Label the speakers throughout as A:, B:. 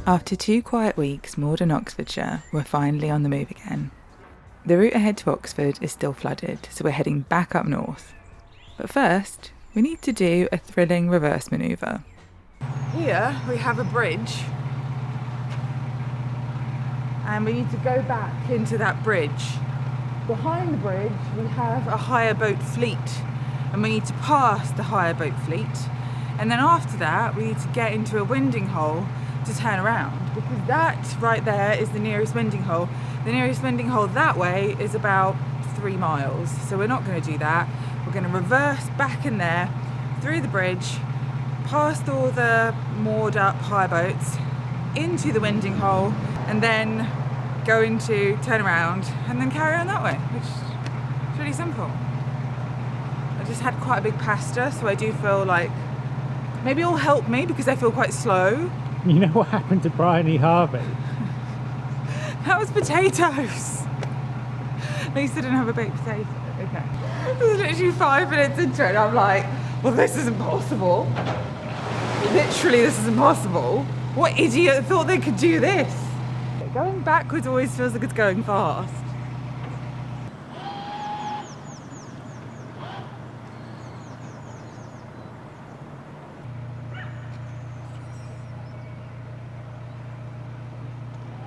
A: After 2 quiet weeks moored in Oxfordshire, we're finally on the move again. The route ahead to Oxford is still flooded, so we're heading back up north. But first, we need to do a thrilling reverse manoeuvre. Here we have a bridge, and we need to go back into that bridge. Behind the bridge we have a hire boat fleet, and we need to pass the hire boat fleet, and then after that we need to get into a winding hole to turn around, because that right there is the nearest winding hole. The nearest winding hole that way is about 3 miles, so we're not going to do that. We're going to reverse back in there, through the bridge, past all the moored up hire boats, into the winding hole, and then turn around and then carry on that way, which is really simple. I just had quite a big pasta, so I do feel like maybe it'll help me because I feel quite slow.
B: You know what happened to Bryony Harvey?
A: That was potatoes. At least I didn't have a baked potato. Okay. It was literally 5 minutes into it and I'm like, well, this is impossible. Literally, this is impossible. What idiot thought they could do this? Going backwards always feels like it's going fast.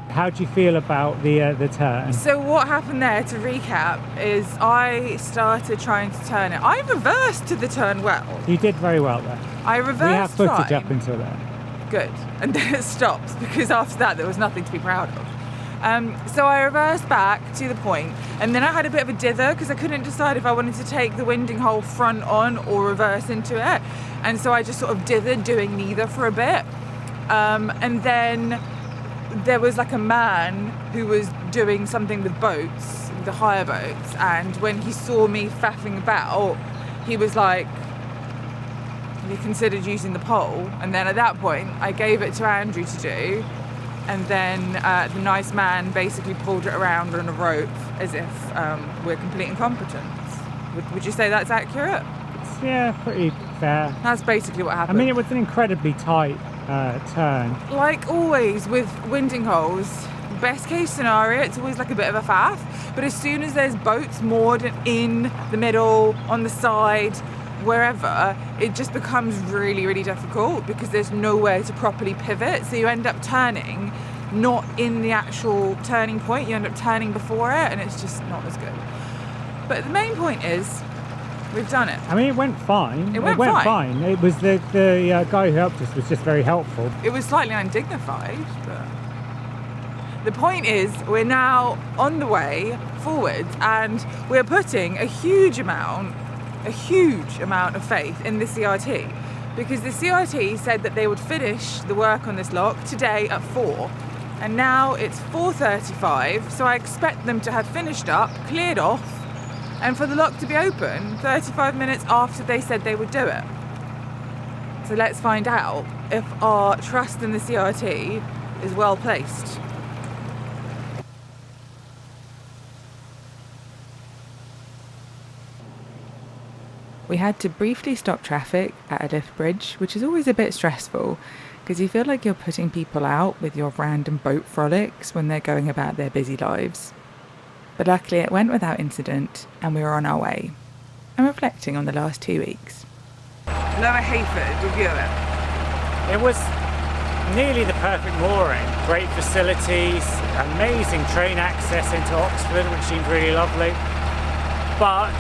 B: How do you feel about the turn?
A: So what happened there, to recap, is I started trying to turn it. I reversed to the turn well.
B: You did very well there.
A: I reversed.
B: We have footage
A: fine.
B: up until there.
A: Good. And then it stopped because after that there was nothing to be proud of. So I reversed back to the point, and then I had a bit of a dither because I couldn't decide if I wanted to take the winding hole front on or reverse into it. And so I just sort of dithered, doing neither for a bit. And then there was like a man who was doing something with boats, the hire boats, and when he saw me faffing about, he was like, have you considered using the pole? And then at that point I gave it to Andrew to do, and then the nice man basically pulled it around on a rope as if we're complete incompetents. Would you say that's accurate?
B: Yeah, pretty fair.
A: That's basically what happened.
B: I mean, it was an incredibly tight turn.
A: Like always with winding holes, best case scenario, it's always like a bit of a faff, but as soon as there's boats moored in the middle, on the side, wherever, it just becomes really, really difficult because there's nowhere to properly pivot, so you end up turning not in the actual turning point, you end up turning before it, and it's just not as good. But the main point is, we've done it.
B: I mean, it went fine.
A: It went fine.
B: It was the guy who helped us was just very helpful.
A: It was slightly undignified, but the point is we're now on the way forwards, and we're putting a huge amount of faith in the CRT, because the CRT said that they would finish the work on this lock today at 4, and now it's 4:35, so I expect them to have finished up, cleared off, and for the lock to be open 35 minutes after they said they would do it. So let's find out if our trust in the CRT is well placed. We had to briefly stop traffic at a lift bridge, which is always a bit stressful because you feel like you're putting people out with your random boat frolics when they're going about their busy lives. But luckily it went without incident and we were on our way. I'm reflecting on the last 2 weeks. Lower Heyford, review it.
B: It was nearly the perfect mooring. Great facilities, amazing train access into Oxford, which seemed really lovely. But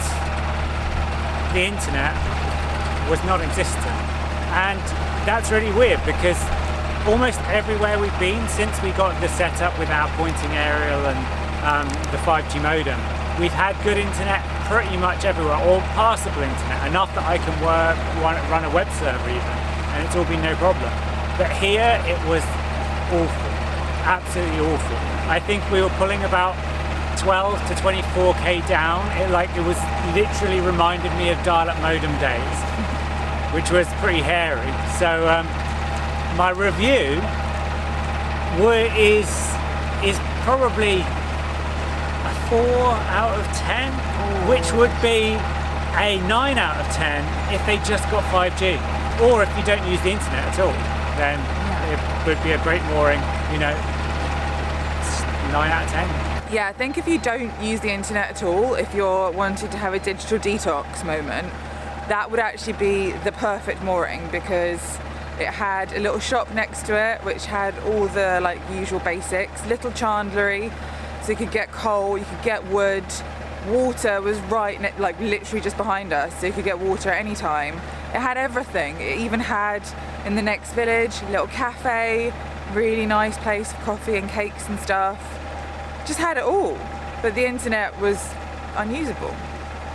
B: the internet was non-existent. And that's really weird because almost everywhere we've been since we got the setup with our pointing aerial and the 5G modem, we've had good internet pretty much everywhere, or passable internet, enough that I can run a web server even, and it's all been no problem. But here it was awful, absolutely awful. I think we were pulling about 12 to 24k down. It was literally reminded me of dial-up modem days, which was pretty hairy. So my review is probably a 4 out of 10, which would be a 9 out of 10 if they just got 5G, or if you don't use the internet at all, then it would be a great mooring, you know, 9 out of 10.
A: Yeah, I think if you don't use the internet at all, if you're wanting to have a digital detox moment, that would actually be the perfect mooring, because it had a little shop next to it which had all the like usual basics, little chandlery, so you could get coal, you could get wood, water was like literally just behind us, so you could get water at any time. It had everything. It even had, in the next village, a little cafe, really nice place for coffee and cakes and stuff. Just had it all, but the internet was unusable.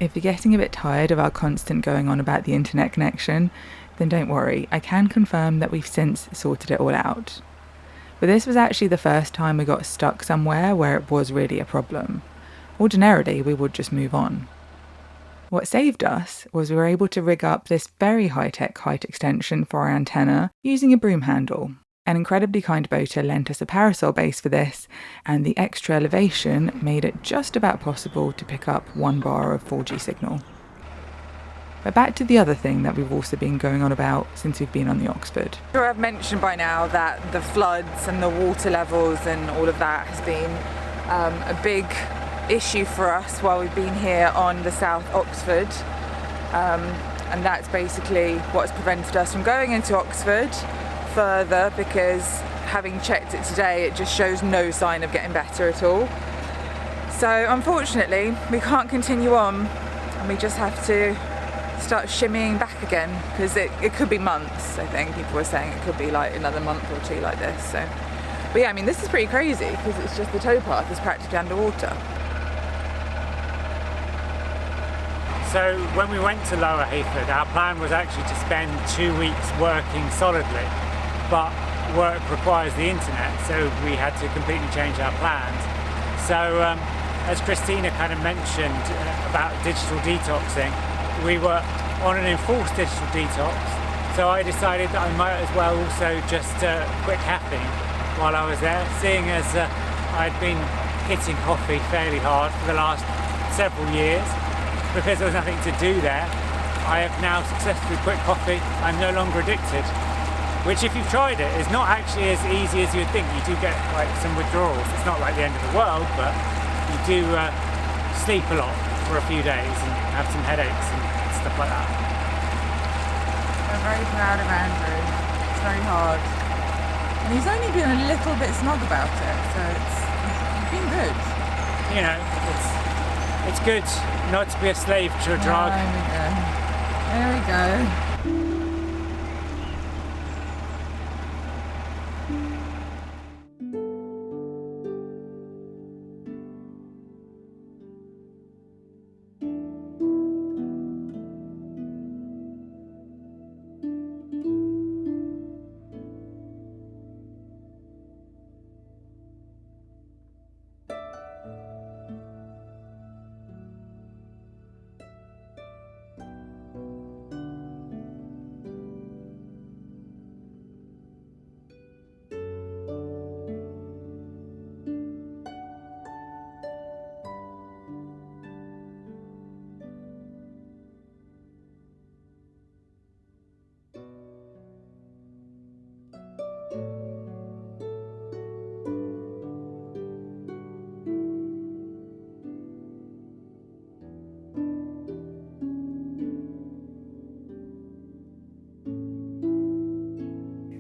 A: If you're getting a bit tired of our constant going on about the internet connection, then don't worry, I can confirm that we've since sorted it all out. But this was actually the first time we got stuck somewhere where it was really a problem. Ordinarily, we would just move on. What saved us was we were able to rig up this very high-tech height extension for our antenna using a broom handle. An incredibly kind boater lent us a parasol base for this, and the extra elevation made it just about possible to pick up 1 bar of 4G signal. But back to the other thing that we've also been going on about since we've been on the Oxford. I'm sure I've mentioned by now that the floods and the water levels and all of that has been a big issue for us while we've been here on the South Oxford. And that's basically what's prevented us from going into Oxford further, because having checked it today, it just shows no sign of getting better at all. So unfortunately, we can't continue on, and we just have to start shimmying back again, because it could be months. I think people were saying it could be like another month or two like this. So, but yeah, I mean, this is pretty crazy, because it's just the towpath is practically underwater.
B: So when we went to Lower Heyford, our plan was actually to spend 2 weeks working solidly, but work requires the internet, so we had to completely change our plans. So as Christina kind of mentioned about digital detoxing, we were on an enforced digital detox, so I decided that I might as well also just quit caffeine while I was there, seeing as I'd been hitting coffee fairly hard for the last several years. Because there was nothing to do there, I have now successfully quit coffee. I'm no longer addicted, which, if you've tried it, is not actually as easy as you'd think. You do get like some withdrawals. It's not like the end of the world, but you do sleep a lot for a few days and have some headaches and stuff like that.
A: I'm very proud of Andrew. It's very hard. And he's only been a little bit snug about it, so it's been good.
B: You know, it's good not to be a slave to a drug.
A: There we go.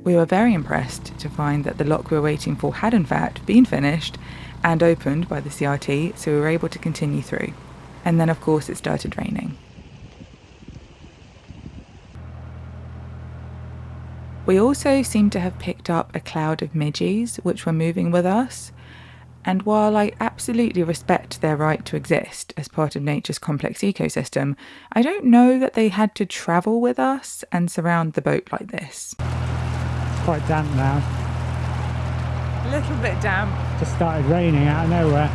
A: We were very impressed to find that the lock we were waiting for had in fact been finished and opened by the CRT, so we were able to continue through. And then of course it started raining. We also seemed to have picked up a cloud of midges which were moving with us, and while I absolutely respect their right to exist as part of nature's complex ecosystem, I don't know that they had to travel with us and surround the boat like this.
B: Quite damp now.
A: A little bit damp.
B: Just started raining out of nowhere.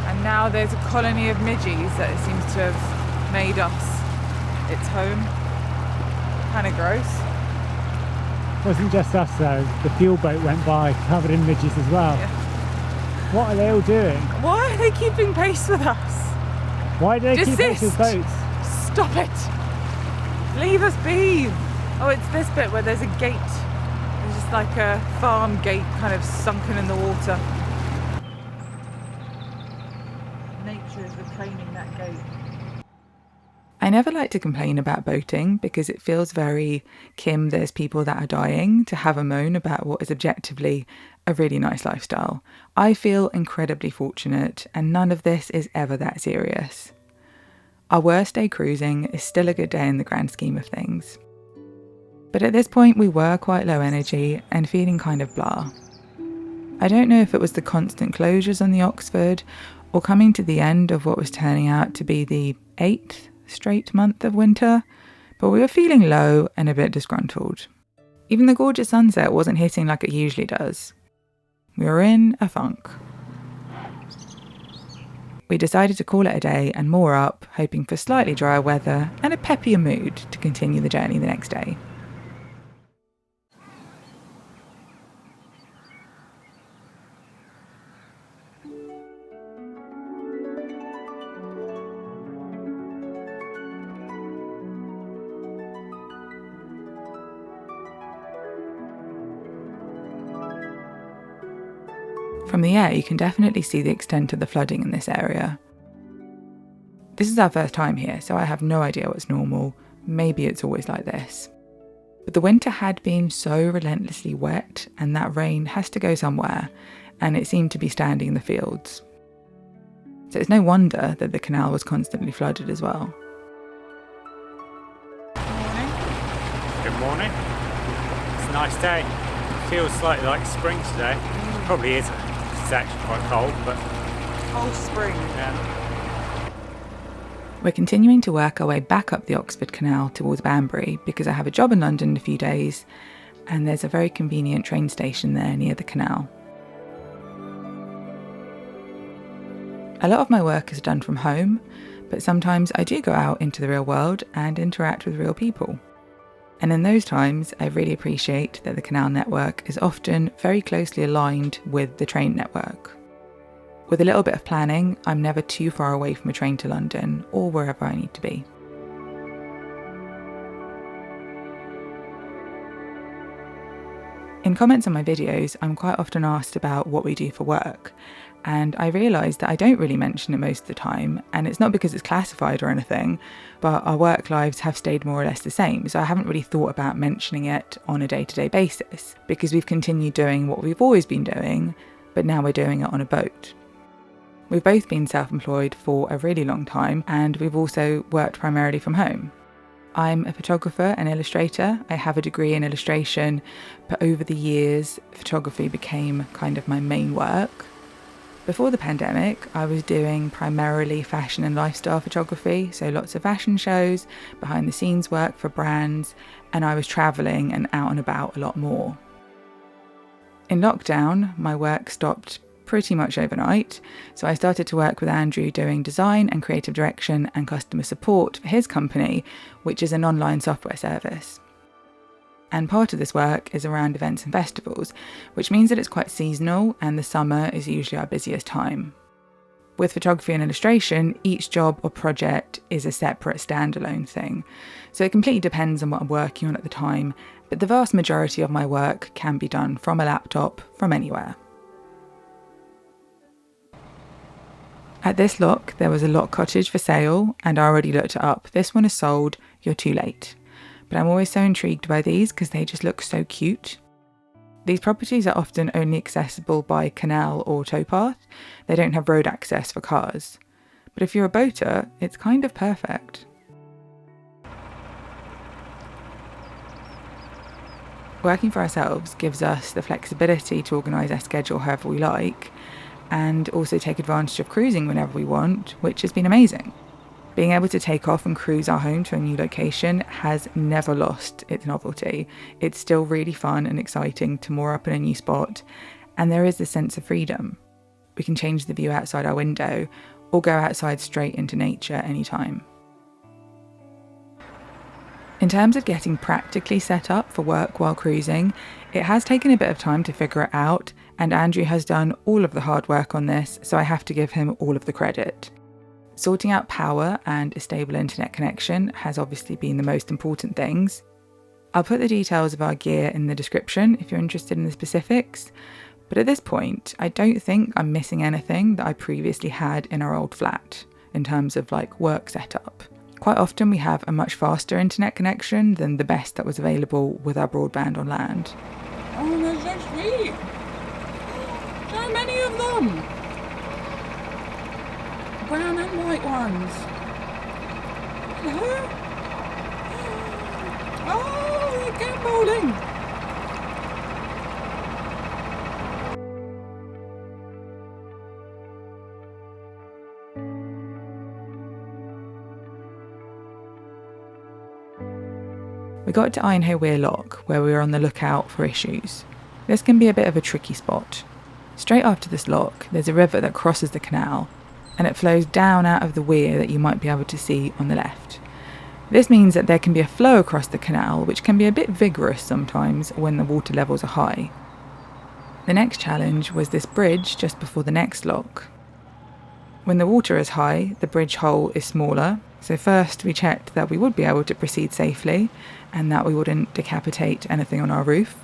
A: And now there's a colony of midges that it seems to have made us its home. Kind of gross.
B: It wasn't just us though, the fuel boat went by covered in midges as well.
A: Yeah.
B: What are they all doing?
A: Why are they keeping pace with us?
B: Why do they keep pace with boats?
A: Stop it! Leave us be! Oh, it's this bit where there's a gate. There's just like a farm gate kind of sunken in the water. Nature is reclaiming that gate. I never like to complain about boating because it feels very Kim, there's people that are dying, to have a moan about what is objectively a really nice lifestyle. I feel incredibly fortunate and none of this is ever that serious. Our worst day cruising is still a good day in the grand scheme of things. But at this point we were quite low energy and feeling kind of blah. I don't know if it was the constant closures on the Oxford or coming to the end of what was turning out to be the 8th straight month of winter, but we were feeling low and a bit disgruntled. Even the gorgeous sunset wasn't hitting like it usually does. We were in a funk. We decided to call it a day and moor up, hoping for slightly drier weather and a peppier mood to continue the journey the next day. From the air, you can definitely see the extent of the flooding in this area. This is our first time here, so I have no idea what's normal. Maybe it's always like this. But the winter had been so relentlessly wet, and that rain has to go somewhere, and it seemed to be standing in the fields. So it's no wonder that the canal was constantly flooded as well.
B: Good morning. It's a nice day. Feels slightly like spring today. Probably isn't. It's actually quite cold, but
A: Cold spring.
B: yeah.
A: We're continuing to work our way back up the Oxford Canal towards Banbury because I have a job in London in a few days and there's a very convenient train station there near the canal. A lot of my work is done from home, but sometimes I do go out into the real world and interact with real people. And in those times, I really appreciate that the canal network is often very closely aligned with the train network. With a little bit of planning, I'm never too far away from a train to London or wherever I need to be. In comments on my videos, I'm quite often asked about what we do for work, and I realise that I don't really mention it most of the time, and it's not because it's classified or anything, but our work lives have stayed more or less the same, so I haven't really thought about mentioning it on a day-to-day basis, because we've continued doing what we've always been doing, but now we're doing it on a boat. We've both been self-employed for a really long time, and we've also worked primarily from home. I'm a photographer and illustrator. I have a degree in illustration, but over the years, photography became kind of my main work. Before the pandemic, I was doing primarily fashion and lifestyle photography, so lots of fashion shows, behind the scenes work for brands, and I was travelling and out and about a lot more. In lockdown, my work stopped pretty much overnight, so I started to work with Andrew doing design and creative direction and customer support for his company, which is an online software service. And part of this work is around events and festivals, which means that it's quite seasonal and the summer is usually our busiest time. With photography and illustration, each job or project is a separate standalone thing, so it completely depends on what I'm working on at the time, but the vast majority of my work can be done from a laptop, from anywhere. At this lock, there was a lock cottage for sale, and I already looked it up. This one is sold, you're too late. But I'm always so intrigued by these because they just look so cute. These properties are often only accessible by canal or towpath. They don't have road access for cars. But if you're a boater, it's kind of perfect. Working for ourselves gives us the flexibility to organise our schedule however we like, and also take advantage of cruising whenever we want, which has been amazing. Being able to take off and cruise our home to a new location has never lost its novelty. It's still really fun and exciting to moor up in a new spot, and there is this sense of freedom. We can change the view outside our window or go outside straight into nature anytime. In terms of getting practically set up for work while cruising, it has taken a bit of time to figure it out, and Andrew has done all of the hard work on this, so I have to give him all of the credit. Sorting out power and a stable internet connection has obviously been the most important things. I'll put the details of our gear in the description if you're interested in the specifics, but at this point, I don't think I'm missing anything that I previously had in our old flat in terms of like work setup. Quite often we have a much faster internet connection than the best that was available with our broadband on land.
C: Oh, they're so sweet. So many of them. Brown and white ones. Hello? Oh, they're gambolling.
A: We got to Ironhay Weir Lock, where we were on the lookout for issues. This can be a bit of a tricky spot. Straight after this lock, there's a river that crosses the canal, and it flows down out of the weir that you might be able to see on the left. This means that there can be a flow across the canal, which can be a bit vigorous sometimes when the water levels are high. The next challenge was this bridge just before the next lock. When the water is high, the bridge hole is smaller, so first we checked that we would be able to proceed safely and that we wouldn't decapitate anything on our roof,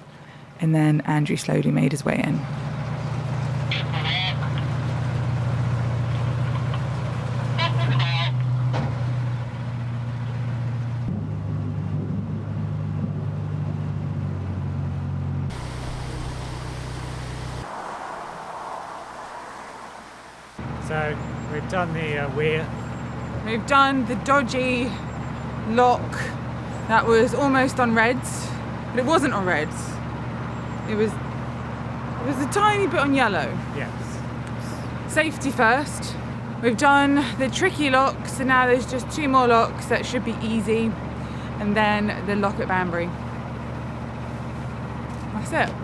A: and then Andrew slowly made his way in.
B: So we've done the weir.
A: We've done the dodgy lock that was almost on reds, but it wasn't on reds. It was a tiny bit on yellow.
B: Yes.
A: Safety first. We've done the tricky locks, and now there's just 2 more locks that should be easy, and then the lock at Banbury. That's it.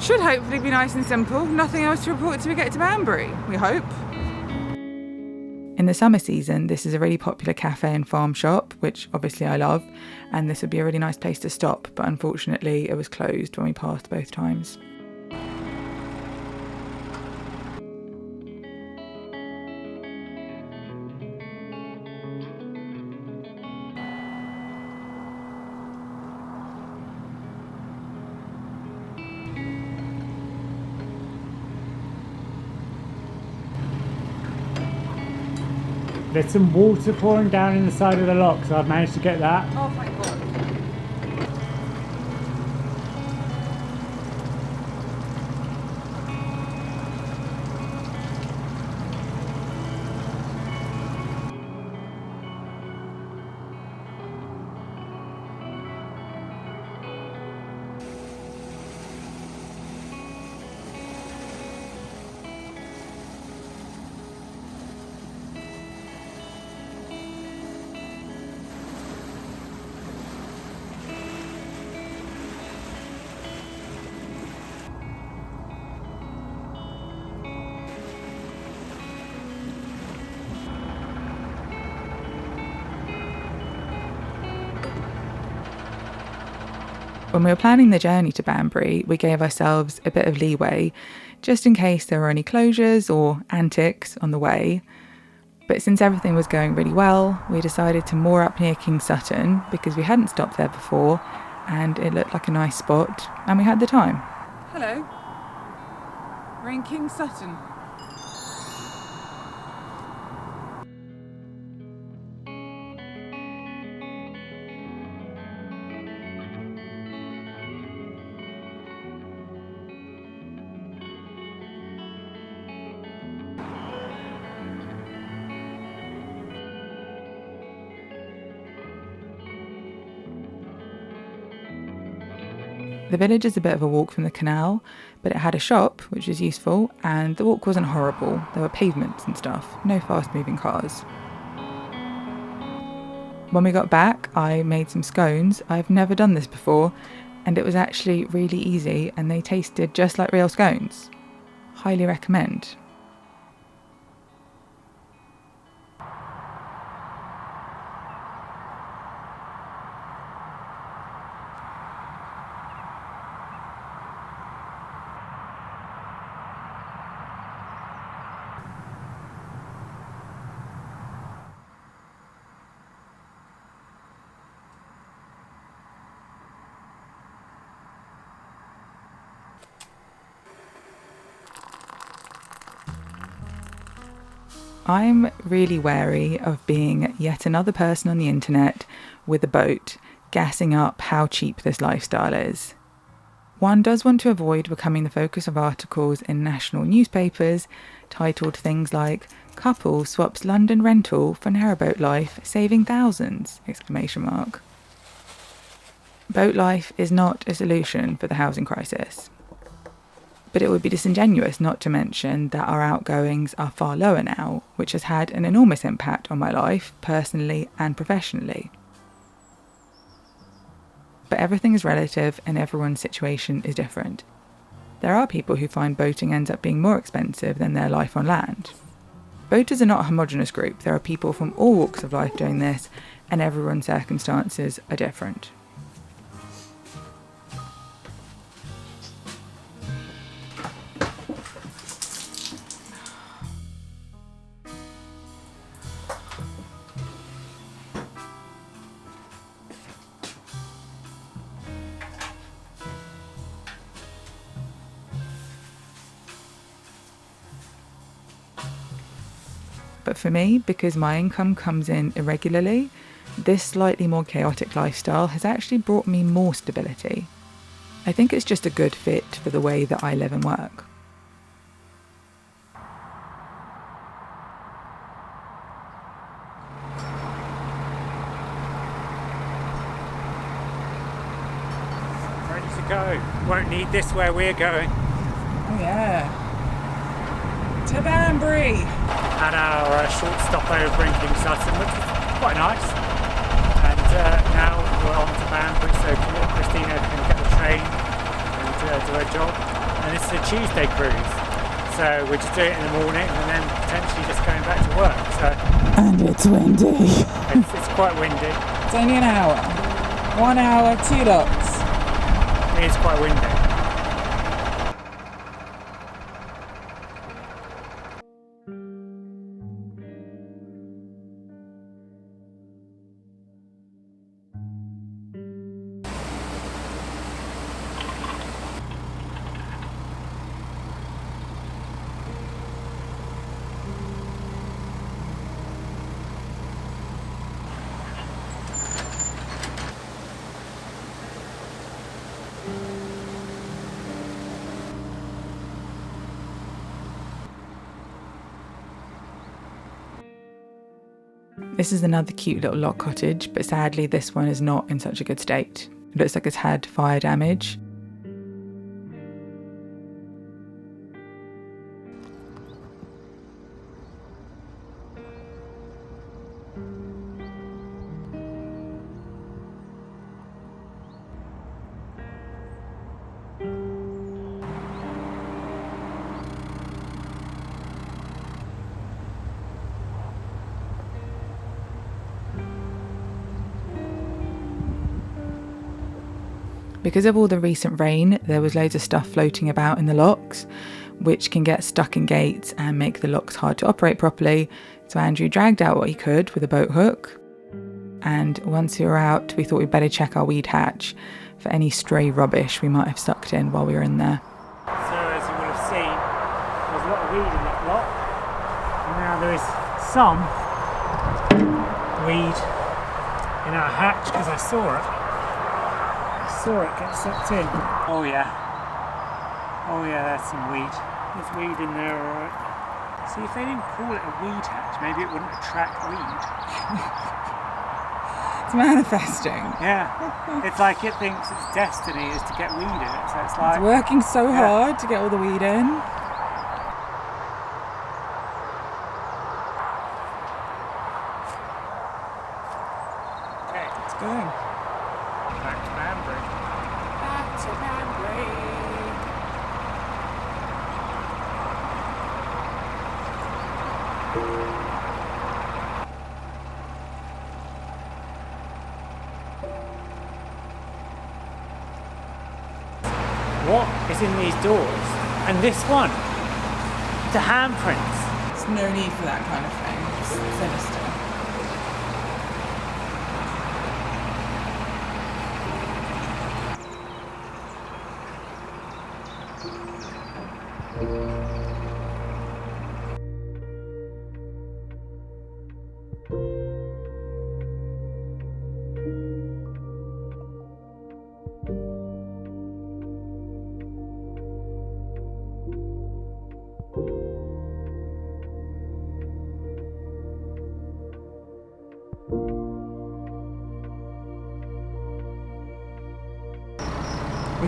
A: Should hopefully be nice and simple. Nothing else to report till we get to Banbury, we hope. In the summer season, this is a really popular cafe and farm shop, which obviously I love, and this would be a really nice place to stop, but unfortunately it was closed when we passed both times.
B: There's some water pouring down in the side of the lock, so I've managed to get that.
A: Oh, thank God. When we were planning the journey to Banbury, we gave ourselves a bit of leeway, just in case there were any closures or antics on the way. But since everything was going really well, we decided to moor up near King Sutton because we hadn't stopped there before and it looked like a nice spot and we had the time. Hello. We're in King Sutton. The village is a bit of a walk from the canal, but it had a shop, which was useful, and the walk wasn't horrible. There were pavements and stuff, no fast-moving cars. When we got back, I made some scones. I've never done this before, and it was actually really easy, and they tasted just like real scones. Highly recommend. I'm really wary of being yet another person on the internet with a boat, gassing up how cheap this lifestyle is. One does want to avoid becoming the focus of articles in national newspapers titled things like "Couple swaps London rental for narrowboat life, saving thousands!" Boat life is not a solution for the housing crisis. But it would be disingenuous not to mention that our outgoings are far lower now, which has had an enormous impact on my life, personally and professionally. But everything is relative and everyone's situation is different. There are people who find boating ends up being more expensive than their life on land. Boaters are not a homogenous group. There are people from all walks of life doing this, and everyone's circumstances are different. But for me, because my income comes in irregularly, this slightly more chaotic lifestyle has actually brought me more stability. I think it's just a good fit for the way that I live and work.
B: Ready to go. Won't need this where we're going.
A: Oh yeah. To Banbury!
B: And our short stopover in Sutton, which was quite nice. And now we're on to Banbury, so Christina can get the train and do her job. And this is a Tuesday cruise, so we're just doing it in the morning and then potentially just going back to work. So
A: And it's windy.
B: it's quite windy.
A: It's only an hour. 1 hour, 2 locks.
B: It is quite windy.
A: This is another cute little log cottage, but sadly this one is not in such a good state. It looks like it's had fire damage. Because of all the recent rain, there was loads of stuff floating about in the locks, which can get stuck in gates and make the locks hard to operate properly. So Andrew dragged out what he could with a boat hook. And once we were out, we thought we'd better check our weed hatch for any stray rubbish we might have sucked in while we were in there.
B: So as you will have seen, there's a lot of weed in that lot. And now there is some weed in our hatch because I saw it. Saw it get sucked in. Oh yeah, there's some weed. There's weed in there, alright. See, if they didn't call it a weed hatch, maybe it wouldn't attract weed.
A: It's manifesting.
B: Yeah, it's like it thinks its destiny is to get weed in it, so it's like...
A: It's working so hard to get all the weed in.
B: Okay,
A: It's going.
B: back to Banbury.
A: Back to Banbury.
B: What is in these doors? And this one, the handprints.
A: There's no need for that kind of thing. It's sinister. We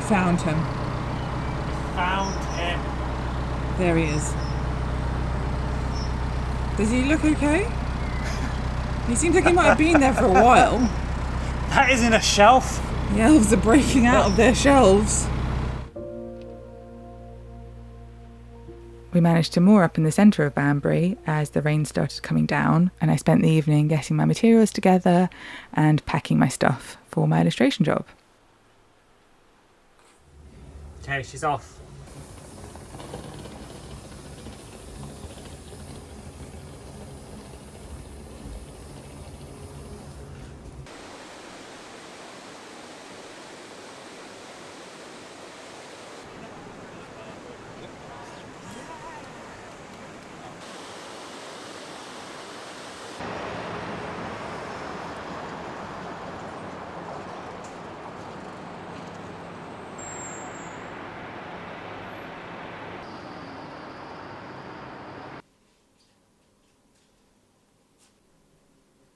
A: found him.
B: Found him.
A: There he is. Does he look okay? He seems like he might have been there for a while.
B: That isn't a shelf.
A: The elves are breaking out of their shelves. We managed to moor up in the centre of Banbury as the rain started coming down, and I spent the evening getting my materials together and packing my stuff for my illustration job.
B: Okay, she's off.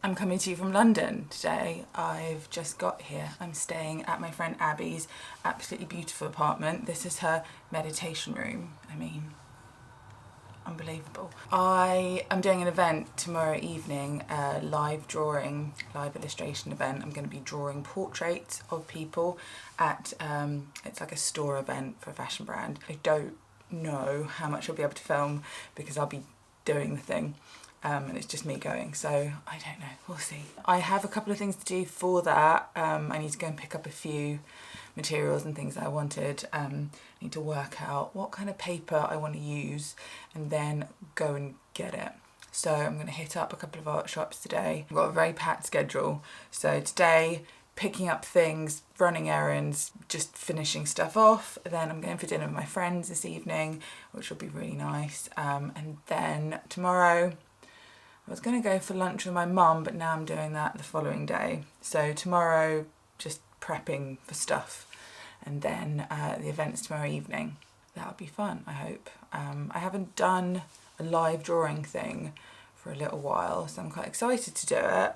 A: I'm coming to you from London today. I've just got here. I'm staying at my friend Abby's absolutely beautiful apartment. This is her meditation room. I mean, unbelievable. I am doing an event tomorrow evening, a live illustration event. I'm going to be drawing portraits of people at, it's like a store event for a fashion brand. I don't know how much I'll be able to film because I'll be doing the thing. And it's just me going, so I don't know, we'll see. I have a couple of things to do for that. I need to go and pick up a few materials and things that I wanted. I need to work out what kind of paper I want to use and then go and get it. So I'm going to hit up a couple of art shops today. I've got a very packed schedule. So today, picking up things, running errands, just finishing stuff off. Then I'm going for dinner with my friends this evening, which will be really nice. And then tomorrow, I was going to go for lunch with my mum, but now I'm doing that the following day. So tomorrow, just prepping for stuff. And then the event's tomorrow evening. That'll be fun, I hope. I haven't done a live drawing thing for a little while, so I'm quite excited to do it,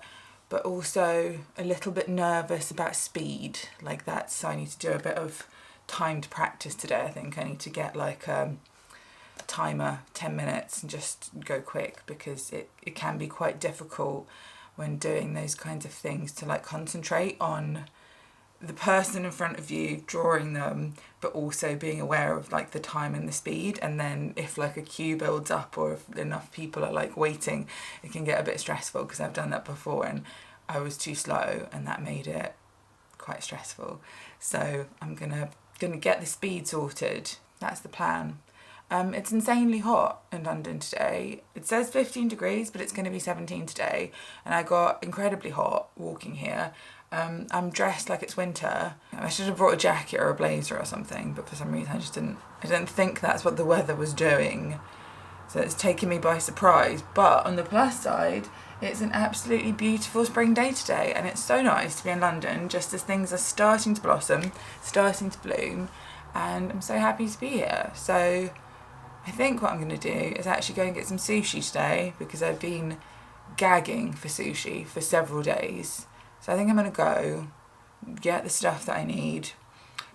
A: but also a little bit nervous about speed. Like that, so I need to do a bit of timed practice today. I think I need to get like a timer, 10 minutes, and just go quick, because it can be quite difficult when doing those kinds of things to like concentrate on the person in front of you, drawing them, but also being aware of like the time and the speed. And then if like a queue builds up or if enough people are like waiting, it can get a bit stressful, because I've done that before and I was too slow and that made it quite stressful. So I'm gonna get the speed sorted. That's the plan. It's insanely hot in London today. It says 15 degrees, but it's going to be 17 today. And I got incredibly hot walking here. I'm dressed like it's winter. I should have brought a jacket or a blazer or something, but for some reason I didn't think that's what the weather was doing. So it's taken me by surprise. But on the plus side, it's an absolutely beautiful spring day today. And it's so nice to be in London just as things are starting to blossom, starting to bloom. And I'm so happy to be here. So I think what I'm going to do is actually go and get some sushi today, because I've been gagging for sushi for several days. So I think I'm going to go get the stuff that I need,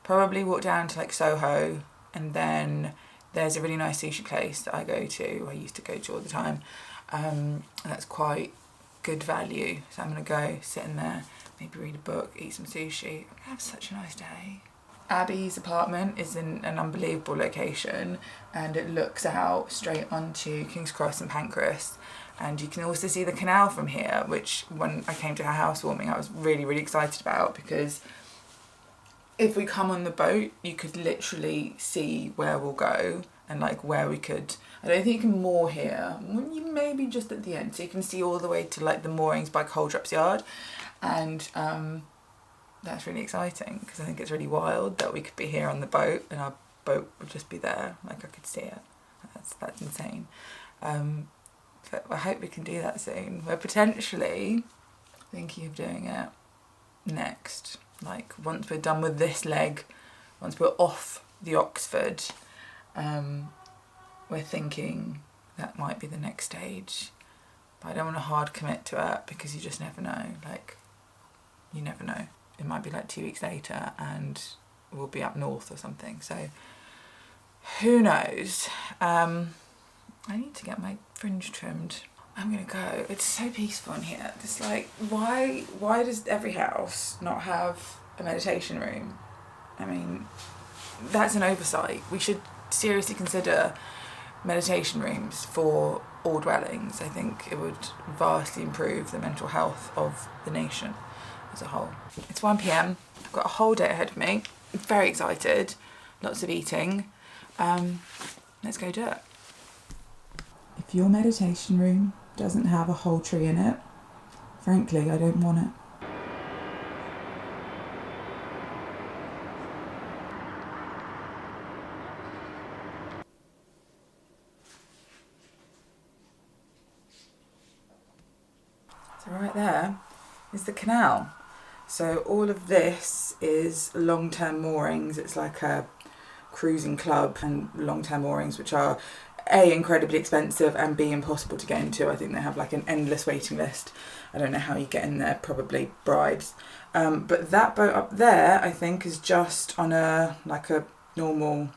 A: probably walk down to like Soho, and then there's a really nice sushi place that I used to go to all the time. And that's quite good value. So I'm going to go sit in there, maybe read a book, eat some sushi. Have such a nice day. Abby's apartment is in an unbelievable location, and it looks out straight onto King's Cross and Pancras, and you can also see the canal from here, which when I came to her housewarming I was really, really excited about, because if we come on the boat you could literally see where we'll go and like where we could. I don't think you can moor here, maybe just at the end, so you can see all the way to like the moorings by Coldrop's Yard, and that's really exciting, because I think it's really wild that we could be here on the boat and our boat would just be there, like I could see it. That's insane. but I hope we can do that soon. We're potentially thinking of doing it next. Like once we're done with this leg, once we're off the Oxford, we're thinking that might be the next stage. But I don't want to hard commit to it because you just never know. Like, you never know. It might be like 2 weeks later and we'll be up north or something. So who knows? I need to get my fringe trimmed. I'm gonna go. It's so peaceful in here. It's like, why does every house not have a meditation room? I mean, that's an oversight. We should seriously consider meditation rooms for all dwellings. I think it would vastly improve the mental health of the nation as a whole. It's 1 p.m. I've got a whole day ahead of me. I'm very excited. Lots of eating. Let's go do it. If your meditation room doesn't have a whole tree in it, frankly, I don't want it. So right there is the canal. So all of this is long-term moorings. It's like a cruising club and long-term moorings, which are A, incredibly expensive, and B, impossible to get into. I think they have like an endless waiting list. I don't know how you get in there, probably bribes. But that boat up there, I think, is just on a normal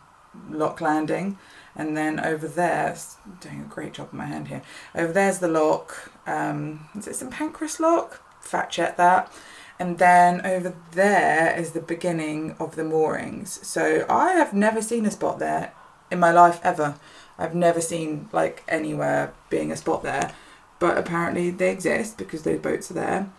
A: lock landing. And then over there, I'm doing a great job on my hand here. Over there's the lock. Is it St Pancras lock? Fact check that. And then over there is the beginning of the moorings. So I have never seen a spot there in my life ever. I've never seen like anywhere being a spot there, but apparently they exist because those boats are there.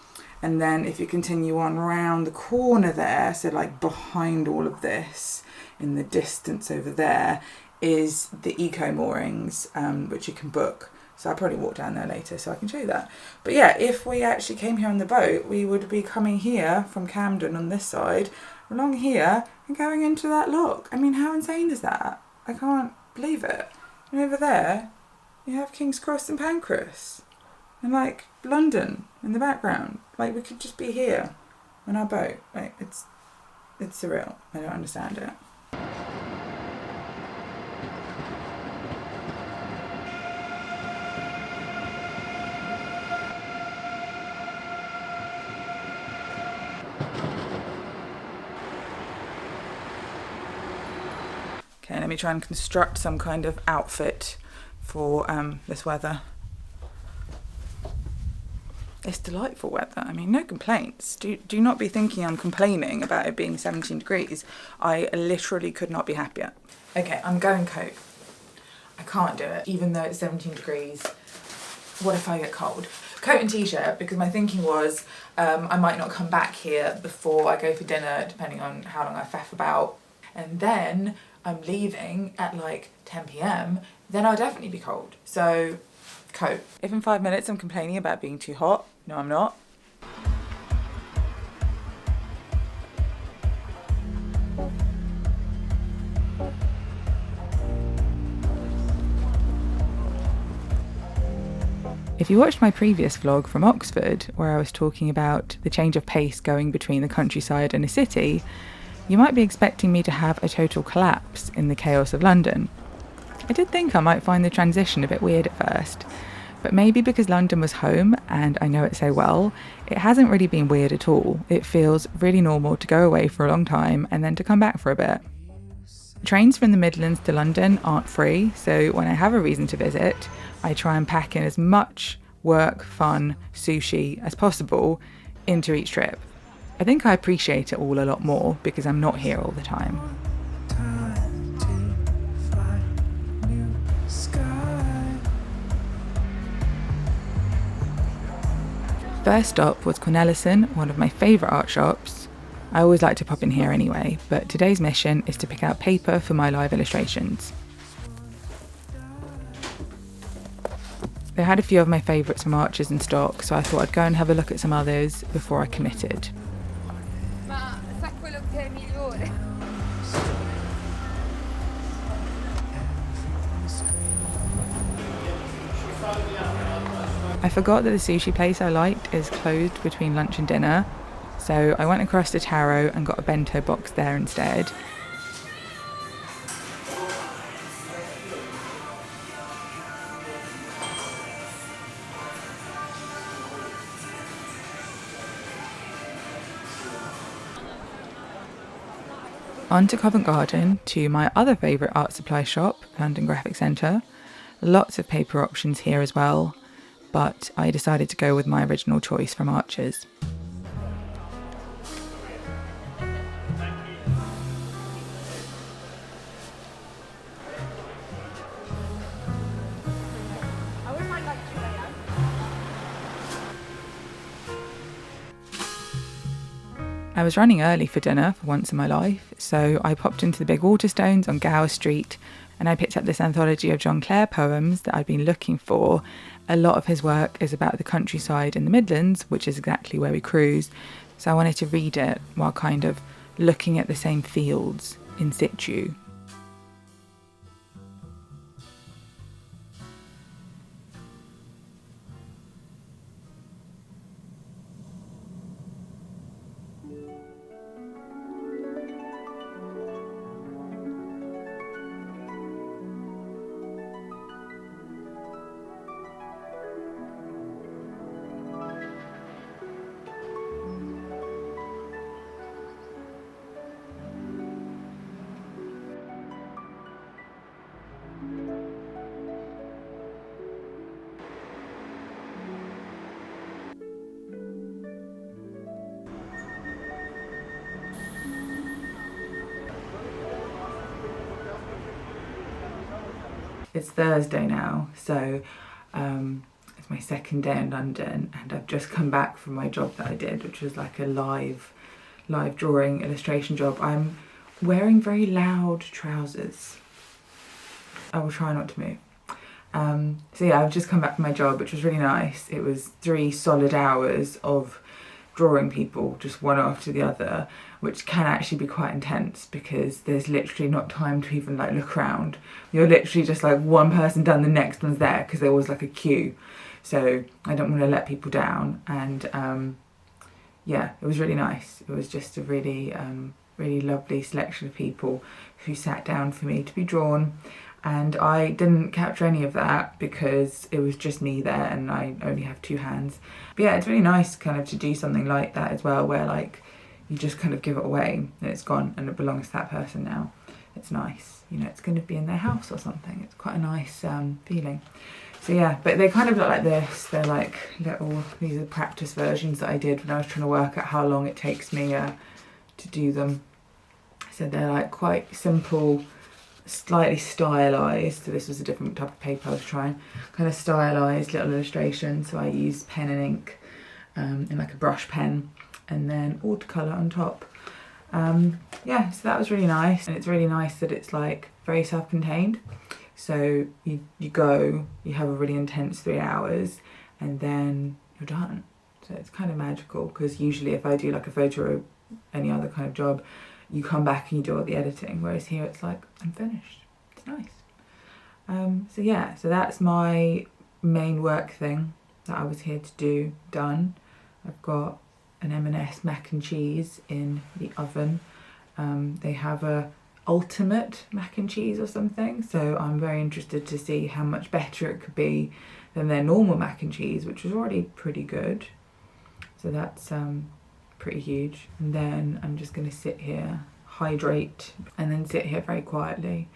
A: And then if you continue on round the corner there, so like behind all of this in the distance over there is the eco moorings, which you can book. So I'll probably walk down there later so I can show you that. But yeah, if we actually came here on the boat, we would be coming here from Camden on this side, along here and going into that lock. I mean, how insane is that? I can't believe it. And over there, you have King's Cross and Pancras. And like London in the background. Like we could just be here on our boat. Like it's surreal. I don't understand it. Okay, let me try and construct some kind of outfit for this weather. It's delightful weather. I mean, no complaints. Do not be thinking I'm complaining about it being 17 degrees. I literally could not be happier. Okay, I'm going coat. I can't do it, even though it's 17 degrees. What if I get cold? Coat and t-shirt, because my thinking was I might not come back here before I go for dinner, depending on how long I faff about. And then I'm leaving at like 10 p.m, then I'll definitely be cold. So, coat. If in 5 minutes I'm complaining about being too hot, no I'm not. If you watched my previous vlog from Oxford, where I was talking about the change of pace going between the countryside and a city, you might be expecting me to have a total collapse in the chaos of London. I did think I might find the transition a bit weird at first, but maybe because London was home and I know it so well, it hasn't really been weird at all. It feels really normal to go away for a long time and then to come back for a bit. Trains from the Midlands to London aren't free, so when I have a reason to visit, I try and pack in as much work, fun, sushi as possible into each trip. I think I appreciate it all a lot more because I'm not here all the time. First stop was Cornelison, one of my favourite art shops. I always like to pop in here anyway, but today's mission is to pick out paper for my live illustrations. They had a few of my favourites from Archers in stock, so I thought I'd go and have a look at some others before I committed. I forgot that the sushi place I liked is closed between lunch and dinner, so I went across to Taro and got a bento box there instead. On to Covent Garden, to my other favourite art supply shop, London Graphic Centre. Lots of paper options here as well, but I decided to go with my original choice from Archers. I was running early for dinner for once in my life, so I popped into the big Waterstones on Gower Street and I picked up this anthology of John Clare poems that I'd been looking for. A lot of his work is about the countryside in the Midlands, which is exactly where we cruise, so I wanted to read it while kind of looking at the same fields in situ. It's Thursday now, so it's my second day in London, and I've just come back from my job that I did, which was like a live drawing illustration job. I'm wearing very loud trousers. I will try not to move. So yeah, I've just come back from my job, which was really nice. It was 3 solid hours of drawing people just one after the other, which can actually be quite intense because there's literally not time to even like look around. You're literally just like one person done, the next one's there, because there was like a queue. So I don't want to let people down, and yeah, it was really nice. It was just a really really lovely selection of people who sat down for me to be drawn, and I didn't capture any of that because it was just me there and I only have 2 hands. But yeah, it's really nice kind of to do something like that as well, where like you just kind of give it away and it's gone and it belongs to that person now. It's nice, you know, it's going to be in their house or something. It's quite a nice feeling. So yeah, but they kind of look like this. They're like these are practice versions that I did when I was trying to work out how long it takes me to do them. So they're like quite simple, slightly stylized. So this was a different type of paper I was trying, kind of stylized little illustrations. So I used pen and ink in like a brush pen, and then watercolor on top. Yeah, so that was really nice, and it's really nice that it's like very self-contained. So you go, you have a really intense 3 hours, and then you're done. So it's kind of magical, because usually if I do like a photo or any other kind of job, you come back and you do all the editing, whereas here it's like, I'm finished. It's nice. So yeah, so that's my main work thing that I was here to do done. I've got an M&S mac and cheese in the oven. They have a ultimate mac and cheese or something, so I'm very interested to see how much better it could be than their normal mac and cheese, which was already pretty good. So that's pretty huge. And then I'm just going to sit here, hydrate, and then sit here very quietly,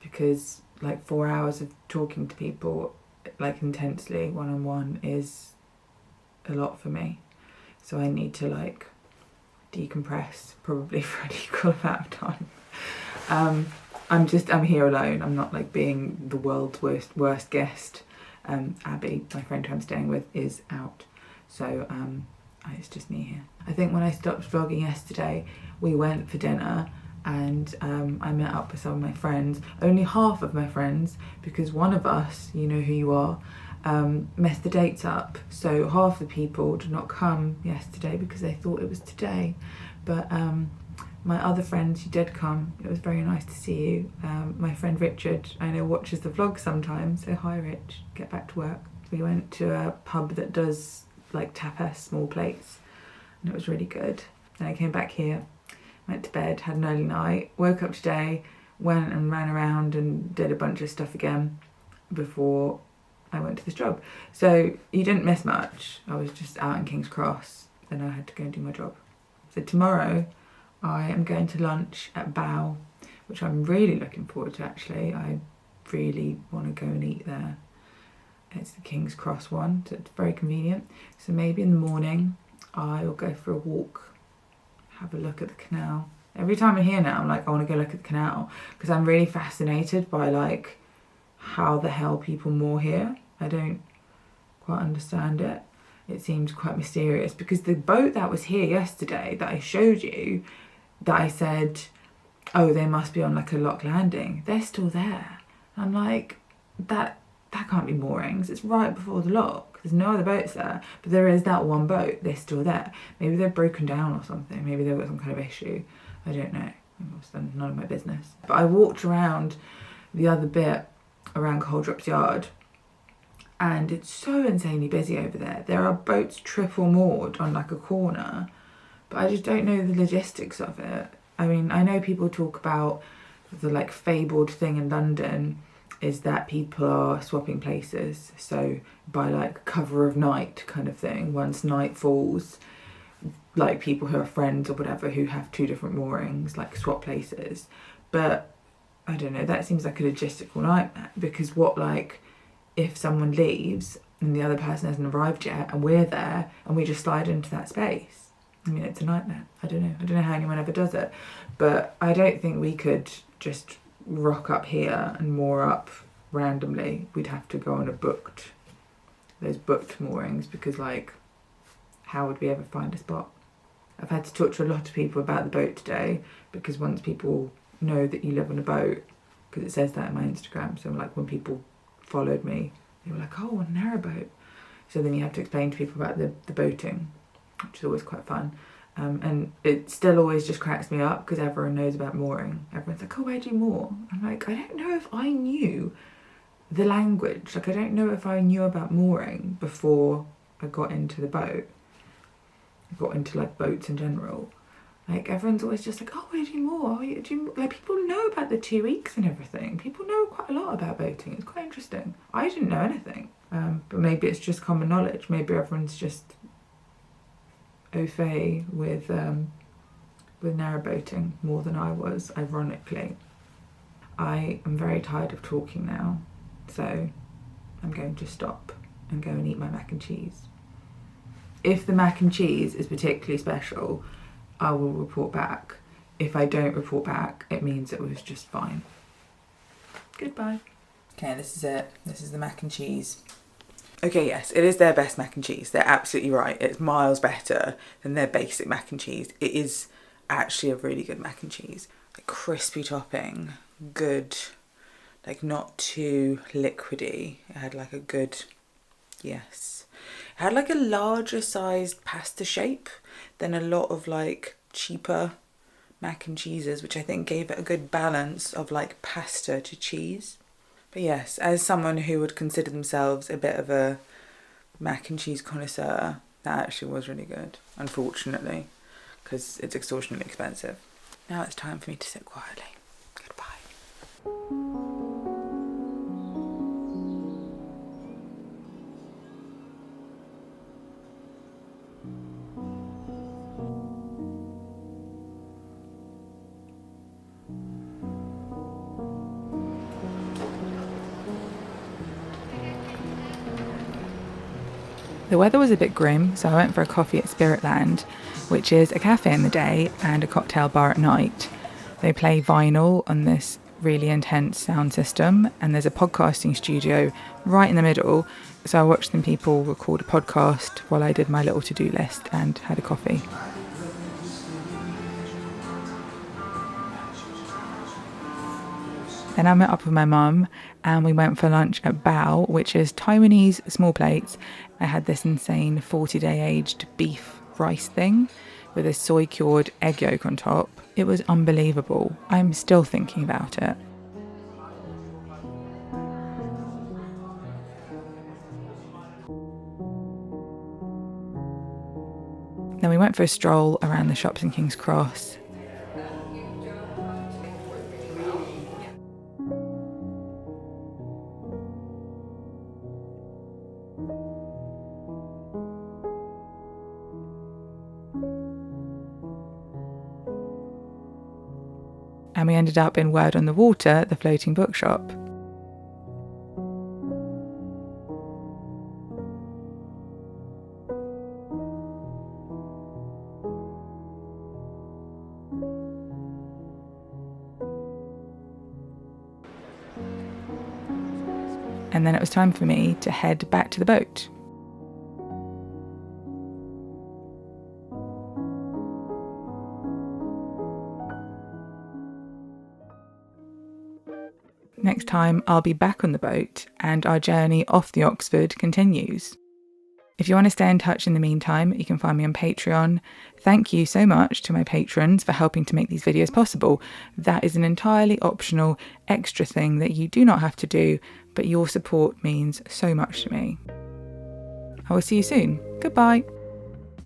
A: because like 4 hours of talking to people like intensely one-on-one is a lot for me. So I need to like decompress probably for an equal amount of time. I'm here alone. I'm not like being the world's worst guest. Abby, my friend who I'm staying with, is out. So it's just me here. I think when I stopped vlogging yesterday, we went for dinner, and I met up with some of my friends. Only half of my friends, because one of us, you know who you are, messed the dates up. So half the people did not come yesterday because they thought it was today. But my other friends, you did come. It was very nice to see you. My friend Richard, I know, watches the vlog sometimes. So hi Rich, get back to work. We went to a pub that does like tapas, small plates, and it was really good. Then I came back here, went to bed, had an early night, woke up today, went and ran around and did a bunch of stuff again before I went to this job. So you didn't miss much. I was just out in King's Cross, then I had to go and do my job. So tomorrow I am going to lunch at Bow, which I'm really looking forward to actually. I really want to go and eat there. It's the King's Cross one, so it's very convenient. So maybe in the morning I'll go for a walk, have a look at the canal. Every time I'm here now, I'm like, I want to go look at the canal, because I'm really fascinated by like how the hell people moor here. I don't quite understand it. It seems quite mysterious, because the boat that was here yesterday that I showed you, that I said, oh, they must be on like a lock landing, they're still there. I'm like, that can't be moorings. It's right before the lock. There's no other boats there, but there is that one boat. They're still there. Maybe they're broken down or something. Maybe they've got some kind of issue. I don't know. It's none of my business. But I walked around the other bit around Coldrop's yard, and it's so insanely busy over there. There are boats triple moored on like a corner, but I just don't know the logistics of it. I mean, I know people talk about the like fabled thing in London is that people are swapping places. So by like cover of night kind of thing, once night falls, like people who are friends or whatever who have two different moorings, like swap places. But I don't know, that seems like a logistical nightmare, because what, like, if someone leaves and the other person hasn't arrived yet and we're there and we just slide into that space? I mean, it's a nightmare. I don't know how anyone ever does it, but I don't think we could just rock up here and moor up randomly. We'd have to go on those booked moorings, because like, how would we ever find a spot? I've had to talk to a lot of people about the boat today, because once people know that you live on a boat, because it says that in my Instagram, so like when people followed me, they were like, oh, a narrowboat. So then you have to explain to people about the boating, which is always quite fun. And it still always just cracks me up, because everyone knows about mooring. Everyone's like, oh, where do you moor? I'm like, I don't know if I knew the language. Like, I don't know if I knew about mooring before I got into the boat. I got into like boats in general. Like, everyone's always just like, oh, where do you moor? Like, people know about the 2 weeks and everything. People know quite a lot about boating. It's quite interesting. I didn't know anything. But maybe it's just common knowledge. Maybe everyone's just au fait with narrowboating more than I was, ironically. I am very tired of talking now, so I'm going to stop and go and eat my mac and cheese. If the mac and cheese is particularly special, I will report back. If I don't report back, it means it was just fine. Goodbye. Okay, this is it. This is the mac and cheese. Okay, yes, it is their best mac and cheese. They're absolutely right. It's miles better than their basic mac and cheese. It is actually a really good mac and cheese. Like, crispy topping, good, like not too liquidy. It had like a good, yes. It had like a larger sized pasta shape than a lot of like cheaper mac and cheeses, which I think gave it a good balance of like pasta to cheese. But yes, as someone who would consider themselves a bit of a mac and cheese connoisseur, that actually was really good, unfortunately, because it's extortionately expensive. Now it's time for me to sit quietly. Goodbye. The weather was a bit grim, so I went for a coffee at Spiritland, which is a cafe in the day and a cocktail bar at night. They play vinyl on this really intense sound system, and there's a podcasting studio right in the middle, so I watched some people record a podcast while I did my little to-do list and had a coffee. Then I met up with my mum and we went for lunch at Bao, which is Taiwanese small plates. I had this insane 40-day aged beef rice thing with a soy cured egg yolk on top. It was unbelievable. I'm still thinking about it. Then we went for a stroll around the shops in King's Cross. And we ended up in Word on the Water, the floating bookshop. And then it was time for me to head back to the boat. Next time, I'll be back on the boat and our journey off the Oxford continues. If you want to stay in touch in the meantime, you can find me on Patreon. Thank you so much to my patrons for helping to make these videos possible. That is an entirely optional extra thing that you do not have to do, but your support means so much to me. I will see you soon. Goodbye.